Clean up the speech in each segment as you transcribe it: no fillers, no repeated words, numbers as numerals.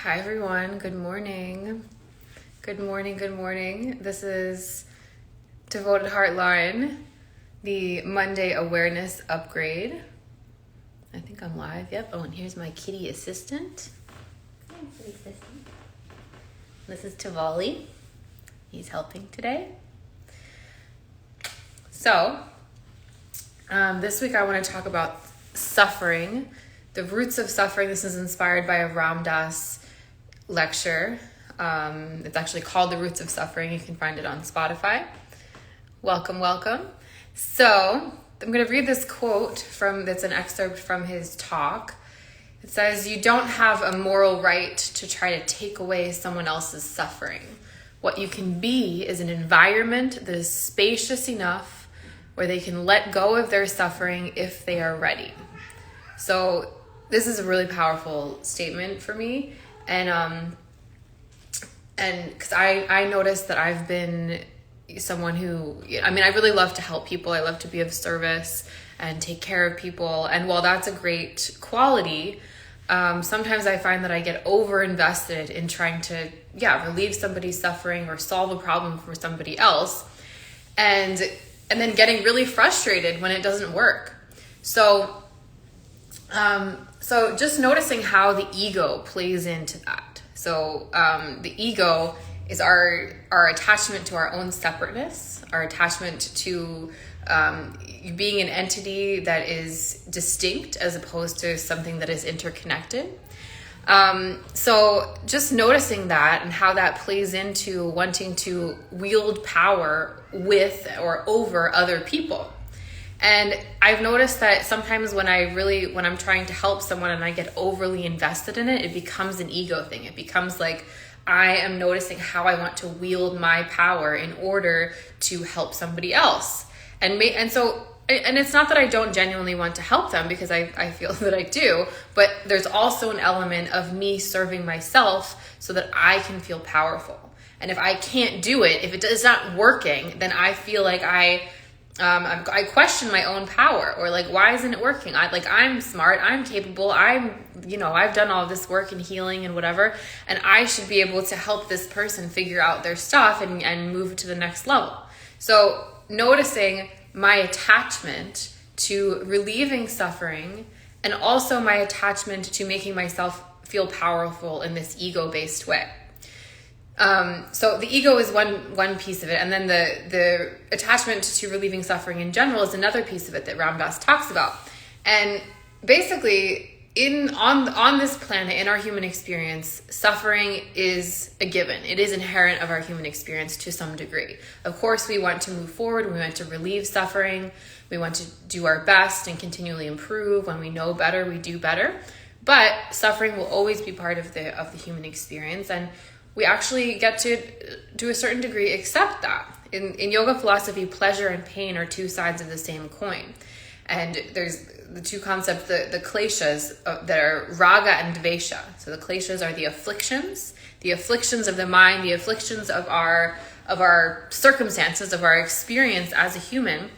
Hi everyone, good morning. Good morning, good morning. This is Devoted Heart Lauren, the Monday Awareness Upgrade. I think I'm live, yep. Oh, and here's my kitty assistant. Hi, kitty assistant. This is Tavali. He's helping today. So, this week I want to talk about suffering, the roots of suffering. This is inspired by a Ram Dass lecture. It's actually called The Roots of Suffering. You can find it on Spotify. Welcome, welcome. So I'm going to read this quote that's an excerpt from his talk. It says, "You don't have a moral right to try to take away someone else's suffering. What you can be is an environment that is spacious enough where they can let go of their suffering if they are ready." So this is a really powerful statement for me. And because I noticed that I've been someone who, I really love to help people. I love to be of service and take care of people. And while that's a great quality, sometimes I find that I get over invested in trying to, relieve somebody's suffering or solve a problem for somebody else. And then getting really frustrated when it doesn't work. So just noticing how the ego plays into that. So the ego is our attachment to our own separateness, our attachment to being an entity that is distinct as opposed to something that is interconnected. So just noticing that and how that plays into wanting to wield power with or over other people. And I've noticed that sometimes when I'm trying to help someone and I get overly invested in it, it becomes an ego thing. It becomes like I am noticing how I want to wield my power in order to help somebody else. And it's not that I don't genuinely want to help them, because I feel that I do, but there's also an element of me serving myself so that I can feel powerful. And if I can't do it, if it is not working, then I feel like I question my own power, or like, why isn't it working? I'm smart, I'm capable, I've done all this work and healing and whatever, and I should be able to help this person figure out their stuff and move to the next level. So noticing my attachment to relieving suffering, and also my attachment to making myself feel powerful in this ego-based way. So the ego is one piece of it, and then the attachment to relieving suffering in general is another piece of it that Ram Dass talks about. And basically, on this planet, in our human experience, suffering is a given. It is inherent of our human experience to some degree. Of course, we want to move forward. We want to relieve suffering. We want to do our best and continually improve. When we know better, we do better. But suffering will always be part of the human experience, and we actually get to a certain degree, accept that. In yoga philosophy, pleasure and pain are two sides of the same coin. And there's the two concepts, the kleshas that are raga and dvesha. So the kleshas are the afflictions of the mind, the afflictions of our circumstances, of our experience as a human.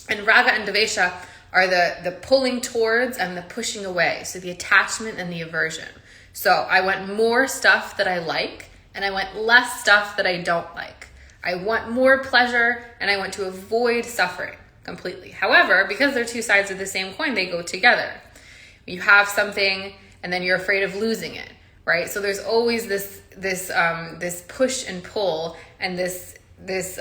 And raga and dvesha are the pulling towards and the pushing away. So the attachment and the aversion. So I want more stuff that I like, and I want less stuff that I don't like. I want more pleasure, and I want to avoid suffering completely. However, because they're two sides of the same coin, they go together. You have something, and then you're afraid of losing it, right? So there's always this push and pull, and this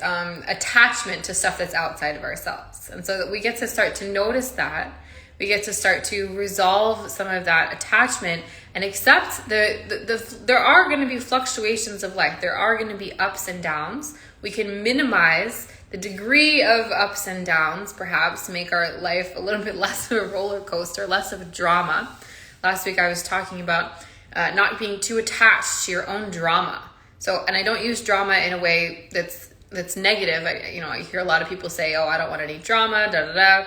attachment to stuff that's outside of ourselves. And so that we get to start to notice that. We get to start to resolve some of that attachment and accept there are going to be fluctuations of life. There are going to be ups and downs. We can minimize the degree of ups and downs, perhaps make our life a little bit less of a roller coaster, less of a drama. Last week I was talking about not being too attached to your own drama. So, and I don't use drama in a way that's negative. I hear a lot of people say, "Oh, I don't want any drama, da da da."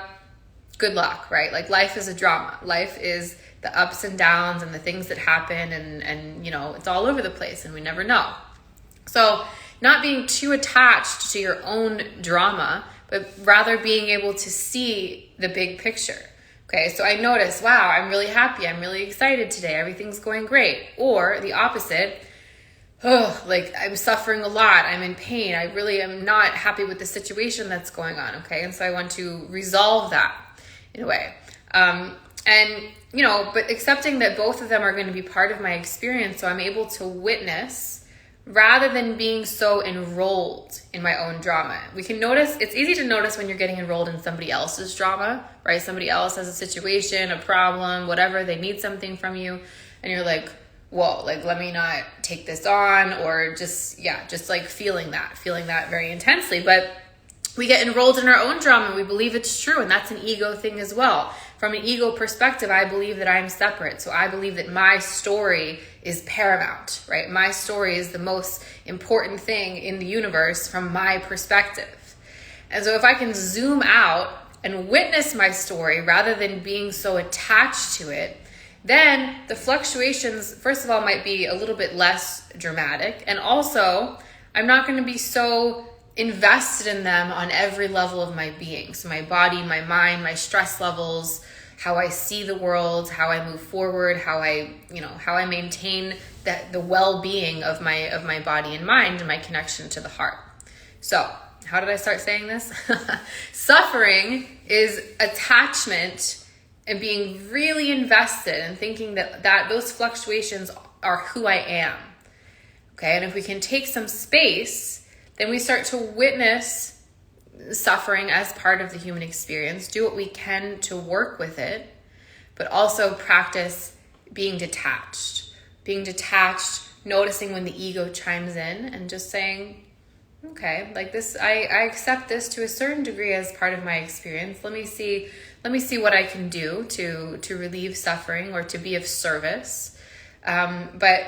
Good luck, right? Like, life is a drama. Life is the ups and downs and the things that happen, and it's all over the place, and we never know. So not being too attached to your own drama, but rather being able to see the big picture. Okay, so I notice, wow, I'm really happy. I'm really excited today. Everything's going great. Or the opposite, oh, like I'm suffering a lot. I'm in pain. I really am not happy with the situation that's going on. Okay, and so I want to resolve that in a way. And, you know, but accepting that both of them are going to be part of my experience, so I'm able to witness rather than being so enrolled in my own drama. We can notice, it's easy to notice when you're getting enrolled in somebody else's drama, right? Somebody else has a situation, a problem, whatever, they need something from you, and you're like, whoa, like, let me not take this on, or just like feeling that very intensely. But we get enrolled in our own drama. We believe it's true, and that's an ego thing as well. From an ego perspective, I believe that I'm separate. So I believe that my story is paramount, right? My story is the most important thing in the universe from my perspective. And so if I can zoom out and witness my story rather than being so attached to it, then the fluctuations, first of all, might be a little bit less dramatic. And also, I'm not going to be so invested in them on every level of my being. So my body, my mind, my stress levels, how I see the world, how I move forward, how I maintain the well-being of my body and mind and my connection to the heart. So, how did I start saying this? Suffering is attachment and being really invested and thinking that those fluctuations are who I am. Okay, and if we can take some space, then we start to witness suffering as part of the human experience, do what we can to work with it, but also practice being detached, noticing when the ego chimes in and just saying, okay, like this, I accept this to a certain degree as part of my experience. Let me see what I can do to relieve suffering or to be of service. But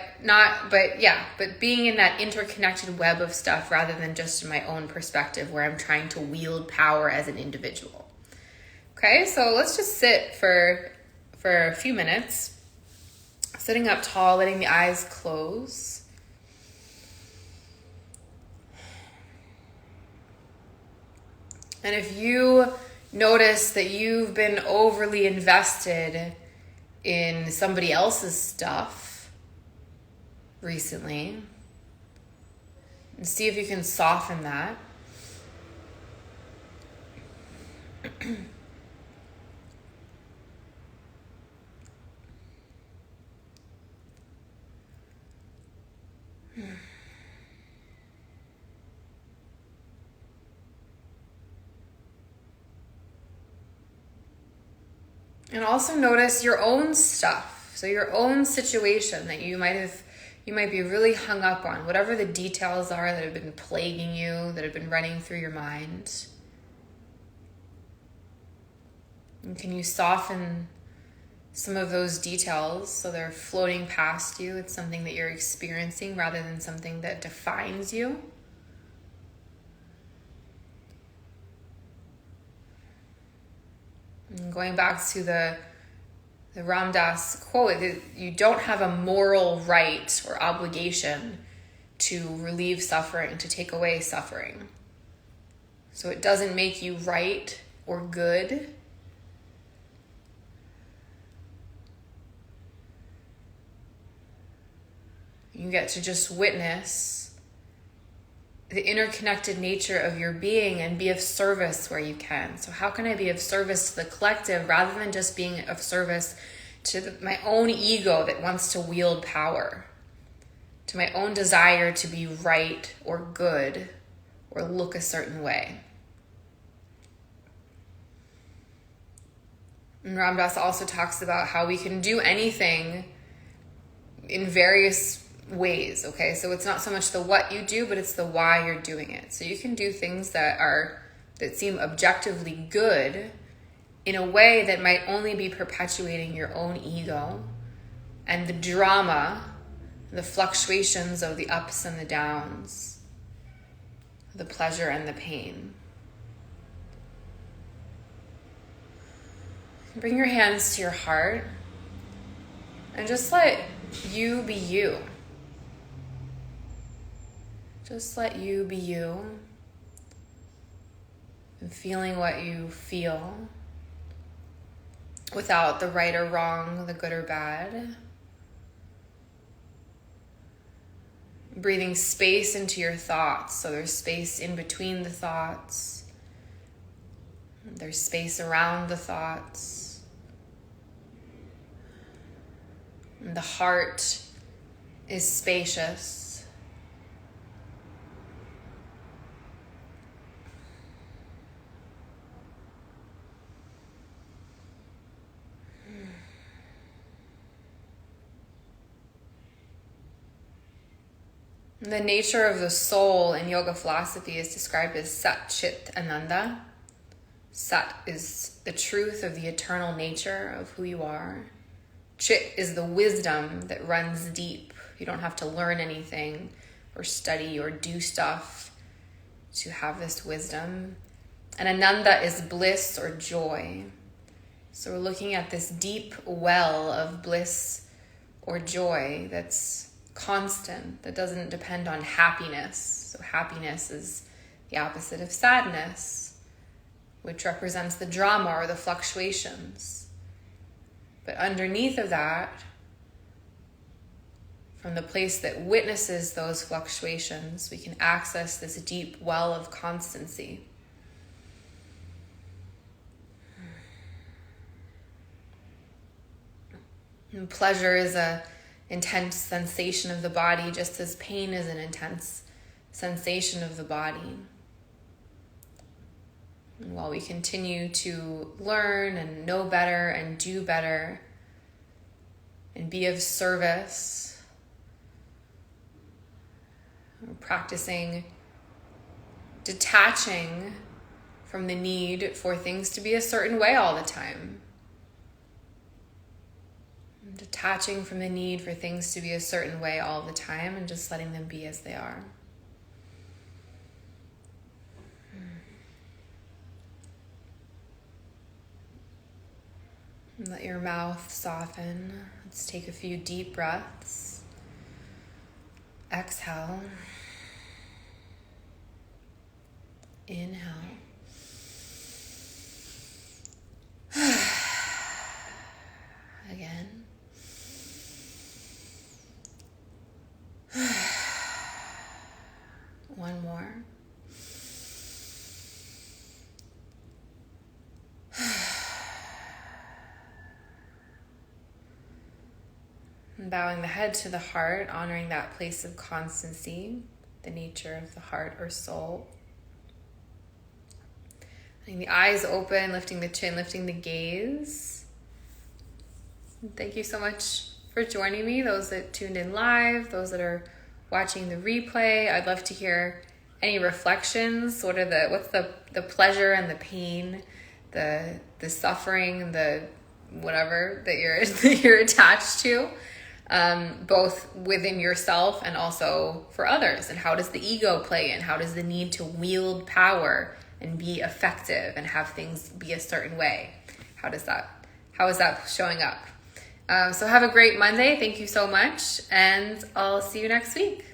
being in that interconnected web of stuff rather than just in my own perspective where I'm trying to wield power as an individual. Okay, so let's just sit for a few minutes, sitting up tall, letting the eyes close. And if you notice that you've been overly invested in somebody else's stuff recently, and see if you can soften that. And also notice your own stuff. So your own situation that you might be really hung up on, whatever the details are that have been plaguing you, that have been running through your mind. And can you soften some of those details so they're floating past you? It's something that you're experiencing rather than something that defines you. And going back to the Ram Dass quote, that you don't have a moral right or obligation to relieve suffering, to take away suffering. So it doesn't make you right or good. You get to just witness the interconnected nature of your being and be of service where you can. So how can I be of service to the collective rather than just being of service to my own ego that wants to wield power, to my own desire to be right or good or look a certain way? And Ram Dass also talks about how we can do anything in various ways, okay? So it's not so much the what you do, but it's the why you're doing it. So you can do things that seem objectively good in a way that might only be perpetuating your own ego and the drama, the fluctuations of the ups and the downs, the pleasure and the pain. Bring your hands to your heart and just let you be you. Just let you be you and feeling what you feel. without the right or wrong, the good or bad. Breathing space into your thoughts, so there's space in between the thoughts. There's space around the thoughts. And the heart is spacious. The nature of the soul in yoga philosophy is described as Sat Chit Ananda. Sat is the truth of the eternal nature of who you are. Chit is the wisdom that runs deep. You don't have to learn anything or study or do stuff to have this wisdom. And Ananda is bliss or joy. So we're looking at this deep well of bliss or joy that's constant, that doesn't depend on happiness. So happiness is the opposite of sadness, which represents the drama or the fluctuations. But underneath of that, from the place that witnesses those fluctuations, we can access this deep well of constancy. And pleasure is a intense sensation of the body, just as pain is an intense sensation of the body. And while we continue to learn and know better and do better and be of service, we're practicing detaching from the need for things to be a certain way all the time. Detaching from the need for things to be a certain way all the time and just letting them be as they are. And let your mouth soften. Let's take a few deep breaths. Exhale. Inhale. Again. One more. And bowing the head to the heart, honoring that place of constancy, the nature of the heart or soul. Letting the eyes open, lifting the chin, lifting the gaze. And thank you so much for joining me, those that tuned in live, those that are watching the replay. I'd love to hear any reflections. What's the pleasure and the pain, the suffering, the whatever that you're attached to, both within yourself and also for others. And how does the ego play in? How does the need to wield power and be effective and have things be a certain way? How is that showing up? So have a great Monday. Thank you so much. And I'll see you next week.